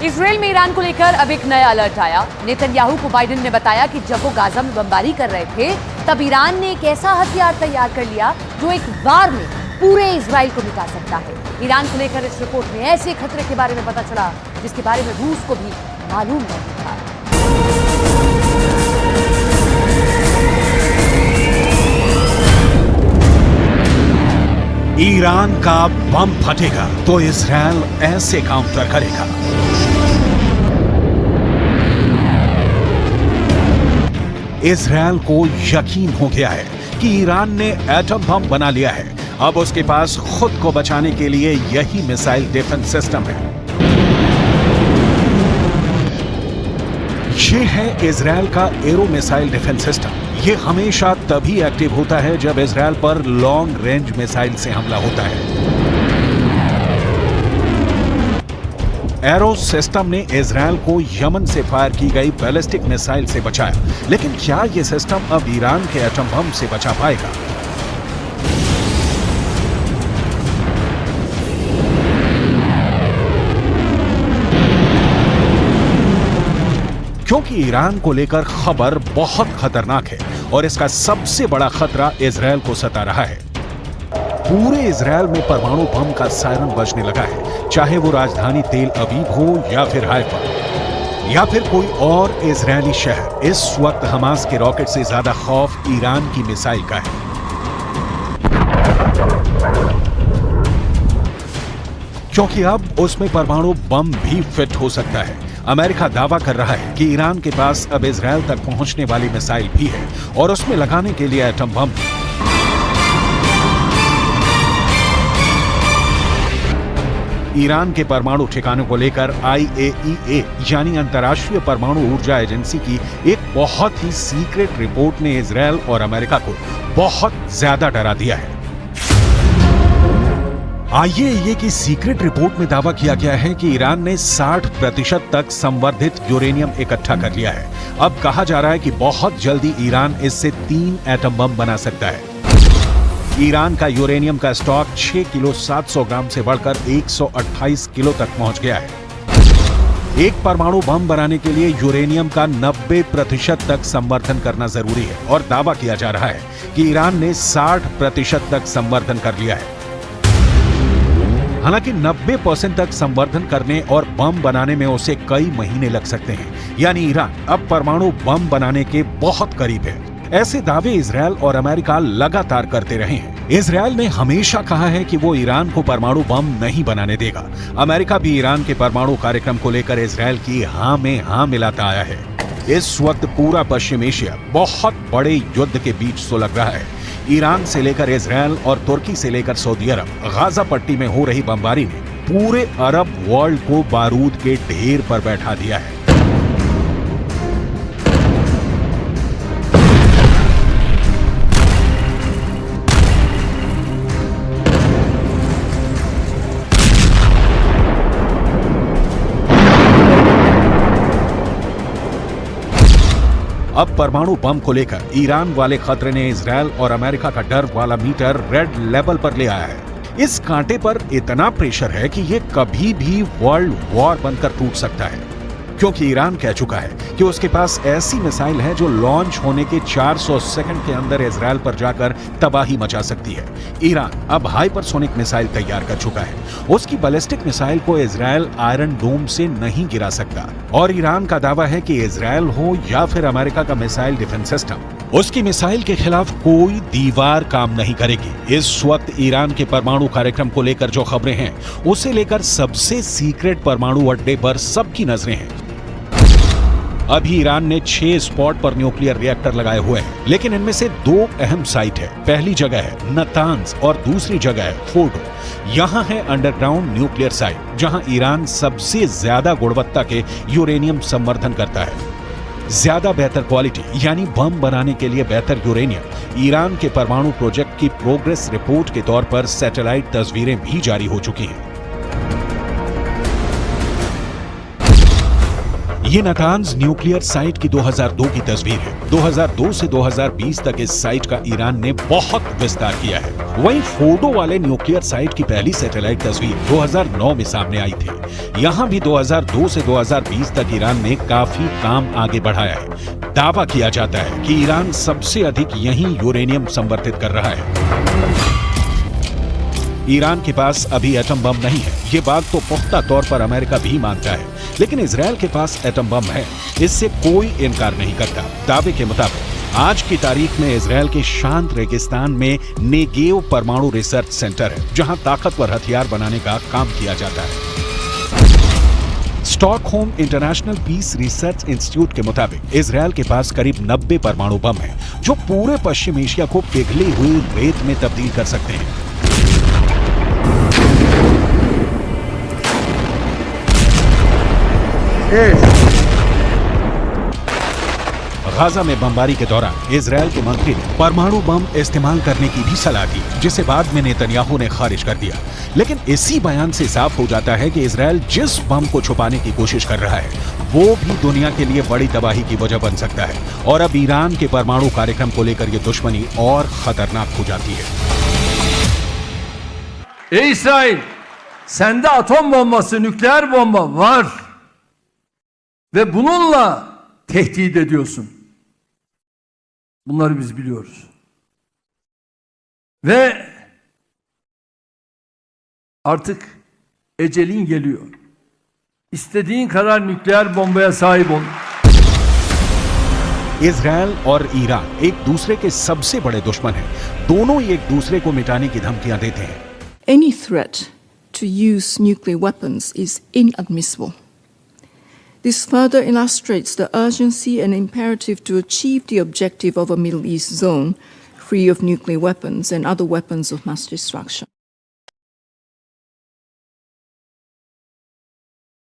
Israel में Iran को लेकर अब एक नया अलर्ट आया। नेतन्याहू को बाइडेन ने बताया कि जब वो गाजा में बमबारी कर रहे थे तब ईरान ने एक ऐसा हथियार तैयार कर लिया जो एक बार में पूरे इजराइल को मिटा सकता है। ईरान को लेकर इस रिपोर्ट में ऐसे खतरे के बारे में पता चला जिसके बारे में रूस को भी मालूम नहीं था। ईरान का बम फटेगा तो इजराइल ऐसे काउंटर करेगा। इजराइल को यकीन हो गया है कि ईरान ने एटम बम बना लिया है। अब उसके पास खुद को बचाने के लिए यही मिसाइल डिफेंस सिस्टम है। ये है इजराइल का एरो मिसाइल डिफेंस सिस्टम। ये हमेशा तभी एक्टिव होता है जब इजराइल पर लॉन्ग रेंज मिसाइल से हमला होता है। एरो सिस्टम ने इजराइल को यमन से फायर की गई बैलिस्टिक मिसाइल से बचाया, लेकिन क्या यह सिस्टम अब ईरान के एटम बम से बचा पाएगा? क्योंकि ईरान को लेकर खबर बहुत खतरनाक है और इसका सबसे बड़ा खतरा इजराइल को सता रहा है। पूरे इजराइल में परमाणु बम का सायरन बजने लगा है, चाहे वो राजधानी तेल अवीव हो या फिर हाइफा या फिर कोई और इजरायली शहर। इस वक्त हमास के रॉकेट से ज्यादा खौफ ईरान की मिसाइल का है। क्योंकि अब उसमें परमाणु बम भी फिट हो सकता है। अमेरिका दावा कर रहा है कि ईरान के पास अब इजराइल तक पहुंचने वाली मिसाइल भी है और उसमें लगाने के लिए एटम बम। ईरान के परमाणु ठिकानों को लेकर IAEA यानी अंतर्राष्ट्रीय परमाणु ऊर्जा एजेंसी की एक बहुत ही सीक्रेट रिपोर्ट ने इजराइल और अमेरिका को बहुत ज्यादा डरा दिया है। IAEA की सीक्रेट रिपोर्ट में दावा किया गया है कि ईरान ने 60% तक संवर्धित यूरेनियम इकट्ठा कर लिया है। अब कहा जा रहा है कि बहुत जल्दी ईरान इससे 3 एटम बम बना सकता है। ईरान का यूरेनियम का स्टॉक 6 किलो 700 ग्राम से बढ़कर 128 किलो तक पहुंच गया है। एक परमाणु बम बनाने के लिए यूरेनियम का 90% तक संवर्धन करना जरूरी है और दावा किया जा रहा है कि ईरान ने 60% तक संवर्धन कर लिया है। हालांकि 90% तक संवर्धन करने और बम बनाने में उसे कई महीने लग सकते हैं, यानी ईरान अब परमाणु बम बनाने के बहुत करीब है। ऐसे दावे इजराइल और अमेरिका लगातार करते रहे हैं। इजराइल ने हमेशा कहा है कि वो ईरान को परमाणु बम नहीं बनाने देगा। अमेरिका भी ईरान के परमाणु कार्यक्रम को लेकर इजराइल की हां में हां मिलाता आया है। इस वक्त पूरा पश्चिम एशिया बहुत बड़े युद्ध के बीच सुलग रहा है। ईरान से लेकर इजराइल और तुर्की से लेकर सऊदी अरब, गाजा पट्टी में हो रही बमबारी ने पूरे अरब वर्ल्ड को बारूद के ढेर पर बैठा दिया है। अब परमाणु बम को लेकर ईरान वाले खतरे ने इजराइल और अमेरिका का डर वाला मीटर रेड लेवल पर ले आया है। इस कांटे पर इतना प्रेशर है कि ये कभी भी वर्ल्ड वॉर बनकर टूट सकता है, क्योंकि ईरान कह चुका है कि उसके पास ऐसी मिसाइल है जो लॉन्च होने के 400 सेकंड के अंदर इजराइल पर जाकर तबाही मचा सकती है। ईरान अब हाइपरसोनिक मिसाइल तैयार कर चुका है। उसकी बैलिस्टिक मिसाइल को इजराइल आयरन डोम से नहीं गिरा सकता और ईरान का दावा है कि इजराइल हो या फिर अमेरिका का मिसाइल डिफेंस सिस्टम, उसकी मिसाइल के खिलाफ कोई दीवार काम नहीं करेगी। इस वक्त ईरान के परमाणु कार्यक्रम को लेकर जो खबरें हैं, उसे लेकर सबसे सीक्रेट परमाणु अड्डे पर सबकी नजरें हैं। अभी ईरान ने 6 स्पॉट पर न्यूक्लियर रिएक्टर लगाए हुए हैं, लेकिन इनमें से 2 अहम साइट है। पहली जगह है नतांज और दूसरी जगह है फोर्डो। यहाँ है अंडरग्राउंड न्यूक्लियर साइट, जहाँ ईरान सबसे ज्यादा गुणवत्ता के यूरेनियम संवर्धन करता है। ज्यादा बेहतर क्वालिटी यानी बम बनाने के लिए बेहतर यूरेनियम ईरान के परमाणु प्रोजेक्ट की प्रोग्रेस रिपोर्ट के तौर पर सैटेलाइट तस्वीरें भी जारी हो चुकी हैं। ये नातान्ज न्यूक्लियर साइट की 2002 की तस्वीर है। 2002 से 2020 तक इस साइट का ईरान ने बहुत विस्तार किया है। वहीं फोर्डो वाले न्यूक्लियर साइट की पहली सैटेलाइट तस्वीर 2009 में सामने आई थी। यहाँ भी 2002 से 2020 तक ईरान ने काफी काम आगे बढ़ाया है। दावा किया जाता है कि ईरान सबसे अधिक यहीं यूरेनियम संवर्धित कर रहा है। ईरान के पास अभी एटम बम नहीं है, ये बात तो पुख्ता तौर पर अमेरिका भी मानता है, लेकिन इजराइल के पास एटम बम है, इससे कोई इनकार नहीं करता। दावे के मुताबिक आज की तारीख में इजराइल के शांत रेगिस्तान में नेगेव परमाणु रिसर्च सेंटर है, जहां ताकतवर हथियार बनाने का काम किया जाता है। Stockholm International Peace Research Institute के मुताबिक इजराइल के पास करीब 90 परमाणु बम हैं, जो पूरे पश्चिम एशिया को पिघली हुई रेत में तब्दील कर सकते हैं। गाजा में बमबारी के दौरान इजराइल के मंत्री ने परमाणु बम इस्तेमाल करने की भी सलाह दी, जिसे बाद में नेतन्याहू ने खारिज कर दिया। लेकिन इसी बयान से साफ हो जाता है कि इजराइल जिस बम को छुपाने की कोशिश कर रहा है, वो भी दुनिया के लिए बड़ी तबाही की वजह बन सकता है। और अब ईरान के परमाणु कार्यक्रम को लेकर ये दुश्मनी और खतरनाक हो जाती है। İsrail, sende atom bombası, nükleer bomba var ve bununla tehdit ediyorsun. Bunları biz biliyoruz. Ve artık ecelin geliyor. İstediğin kadar nükleer bombaya sahip ol. Israel और ईरान एक दूसरे के सबसे बड़े दुश्मन हैं। दोनों ही एक दूसरे को मिटाने की धमकियां देते हैं। Any threat to use nuclear weapons is inadmissible. This further illustrates the urgency and imperative to achieve the objective of a Middle East zone free of nuclear weapons and other weapons of mass destruction.